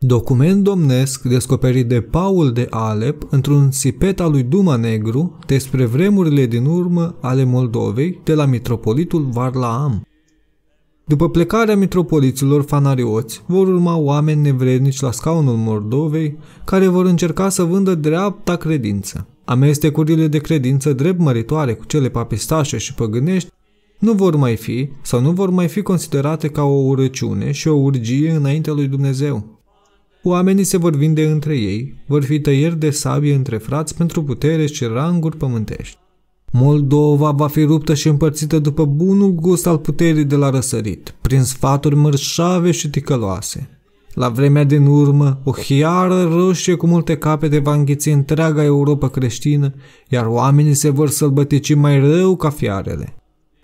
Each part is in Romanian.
Document domnesc descoperit de Paul de Alep într-un sipet al lui Duma Negru despre vremurile din urmă ale Moldovei de la mitropolitul Varlaam. După plecarea mitropoliților fanarioți, vor urma oameni nevrednici la scaunul Moldovei care vor încerca să vândă dreapta credință. Amestecurile de credință drept măritoare cu cele papistașe și păgânești nu vor mai fi considerate ca o urăciune și o urgie înaintea lui Dumnezeu. Oamenii se vor vinde între ei, vor fi tăieri de sabie între frați pentru putere și ranguri pământești. Moldova va fi ruptă și împărțită după bunul gust al puterii de la răsărit, prin sfaturi mărșave și ticăloase. La vremea din urmă, o hiară roșie cu multe capete va înghiți întreaga Europa creștină, iar oamenii se vor sălbătici mai rău ca fiarele.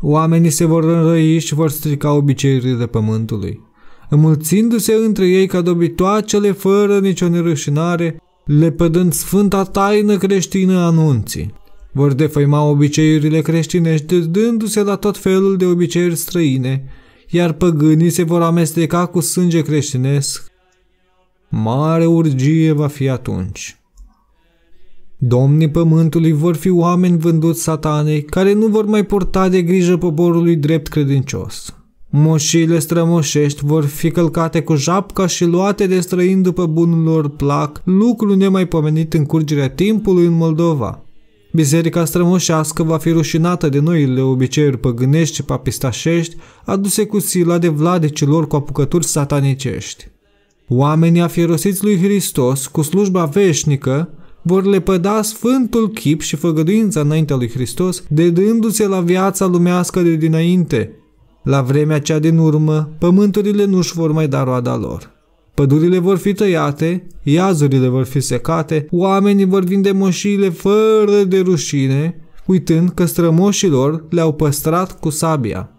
Oamenii se vor înrăi și vor strica obiceiurile pământului. Înmulțindu-se între ei ca dobitoacele fără nicio nerușinare, lepădând sfânta taină creștină a anunții. Vor defăima obiceiurile creștinești, dându-se la tot felul de obiceiuri străine, iar păgânii se vor amesteca cu sânge creștinesc. Mare urgie va fi atunci. Domnii pământului vor fi oameni vânduți satanei, care nu vor mai purta de grijă poporului drept credincios. Moșiile strămoșești vor fi călcate cu japca și luate de străini după bunul lor plac, lucru nemaipomenit în curgerea timpului în Moldova. Biserica strămoșească va fi rușinată de noile obiceiuri păgânești și papistașești aduse cu sila de vladicilor cu apucături satanicești. Oamenii afierosiți lui Hristos cu slujba veșnică vor lepăda sfântul chip și făgăduința înaintea lui Hristos, dedându-se la viața lumească de dinainte. La vremea cea din urmă, pământurile nu-și vor mai da roada lor. Pădurile vor fi tăiate, iazurile vor fi secate, oamenii vor vinde moșiile fără de rușine, uitând că strămoșilor le-au păstrat cu sabia.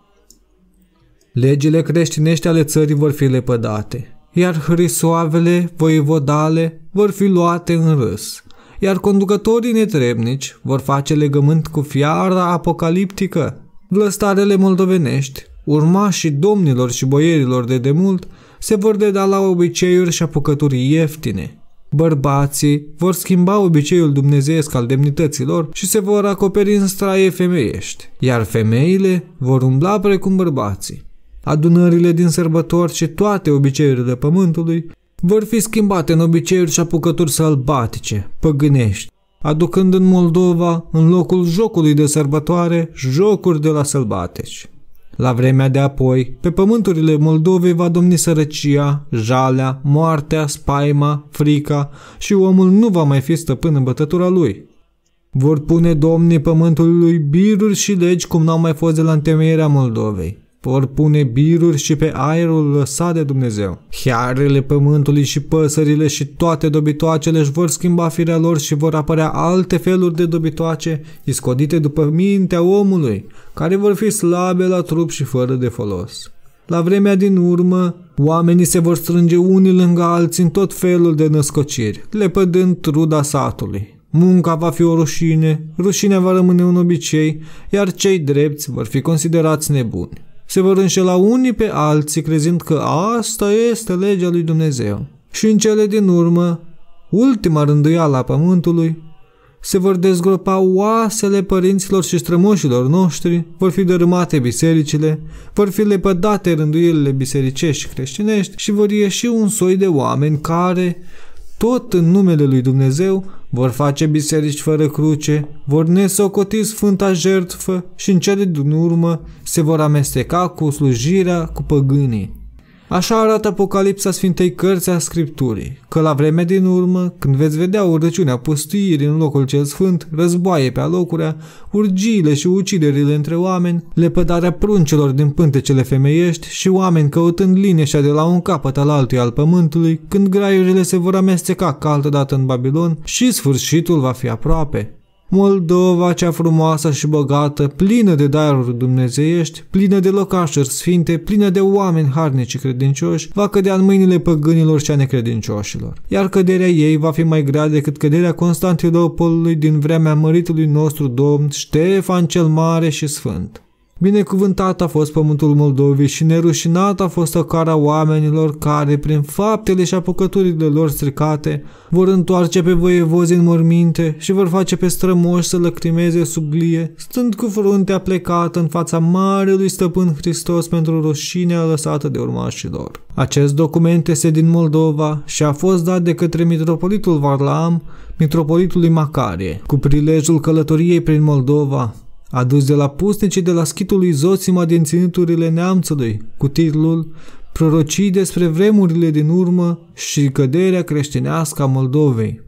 Legile creștinești ale țării vor fi lepădate, iar hrisoavele, voievodale vor fi luate în râs, iar conducătorii netrebnici vor face legământ cu fiara apocaliptică. Vlăstarele moldovenești, urmașii domnilor și boierilor de demult, se vor deda la obiceiuri și apucături ieftine. Bărbații vor schimba obiceiul dumnezeiesc al demnităților și se vor acoperi în straie femeiești, iar femeile vor umbla precum bărbații. Adunările din sărbători și toate obiceiurile pământului vor fi schimbate în obiceiuri și apucături sălbatice, păgânești, aducând în Moldova, în locul jocului de sărbătoare, jocuri de la sălbatici. La vremea de apoi, pe pământurile Moldovei va domni sărăcia, jalea, moartea, spaima, frica și omul nu va mai fi stăpân în bătătura lui. Vor pune domnii pământului biruri și legi cum n-au mai fost de la întemeierea Moldovei. Vor pune biruri și pe aerul lăsat de Dumnezeu. Hiarele pământului și păsările și toate dobitoacele își vor schimba firea lor și vor apărea alte feluri de dobitoace iscodite după mintea omului, care vor fi slabe la trup și fără de folos. La vremea din urmă, oamenii se vor strânge unii lângă alții în tot felul de născociri, lepădând truda satului. Munca va fi o rușine, rușinea va rămâne un obicei, iar cei drepți vor fi considerați nebuni. Se vor înșela unii pe alții crezând că asta este legea lui Dumnezeu. Și în cele din urmă, ultima rânduială a pământului, se vor dezgropa oasele părinților și strămoșilor noștri, vor fi dărâmate bisericile, vor fi lepădate rânduielile bisericești și creștinești și vor ieși un soi de oameni care, tot în numele lui Dumnezeu, vor face biserici fără cruce, vor nesocoti sfânta jertfă și în cele din urmă se vor amesteca cu slujirea cu păgânii. Așa arată Apocalipsa Sfintei Cărți a Scripturii, că la vremea din urmă, când veți vedea urăciunea pustuirii în locul cel sfânt, războaie pe alocurea, urgiile și uciderile între oameni, lepădarea pruncilor din pântecele femeiești și oameni căutând liniștea de la un capăt al altuia al pământului, când graiurile se vor amesteca ca altădată în Babilon și sfârșitul va fi aproape. Moldova cea frumoasă și bogată, plină de daruri dumnezeiești, plină de locașuri sfinte, plină de oameni harnici și credincioși, va cădea în mâinile păgânilor și a necredincioșilor. Iar căderea ei va fi mai grea decât căderea Constantinopolului din vremea măritului nostru domn Ștefan cel Mare și Sfânt. Binecuvântat a fost pământul Moldovei și nerușinat a fost ocara oamenilor care, prin faptele și apucăturile lor stricate, vor întoarce pe voievozii în morminte și vor face pe strămoși să lăcrimeze sub glie, stând cu fruntea plecată în fața Marelui Stăpân Hristos pentru rușinea lăsată de urmașilor. Acest document este din Moldova și a fost dat de către mitropolitul Varlaam, mitropolitului Macarie, cu prilejul călătoriei prin Moldova, adus de la pusnicii de la schitul lui Zoțima din ținuturile neamțului, cu titlul Prorocii despre vremurile din urmă și căderea creștinească a Moldovei.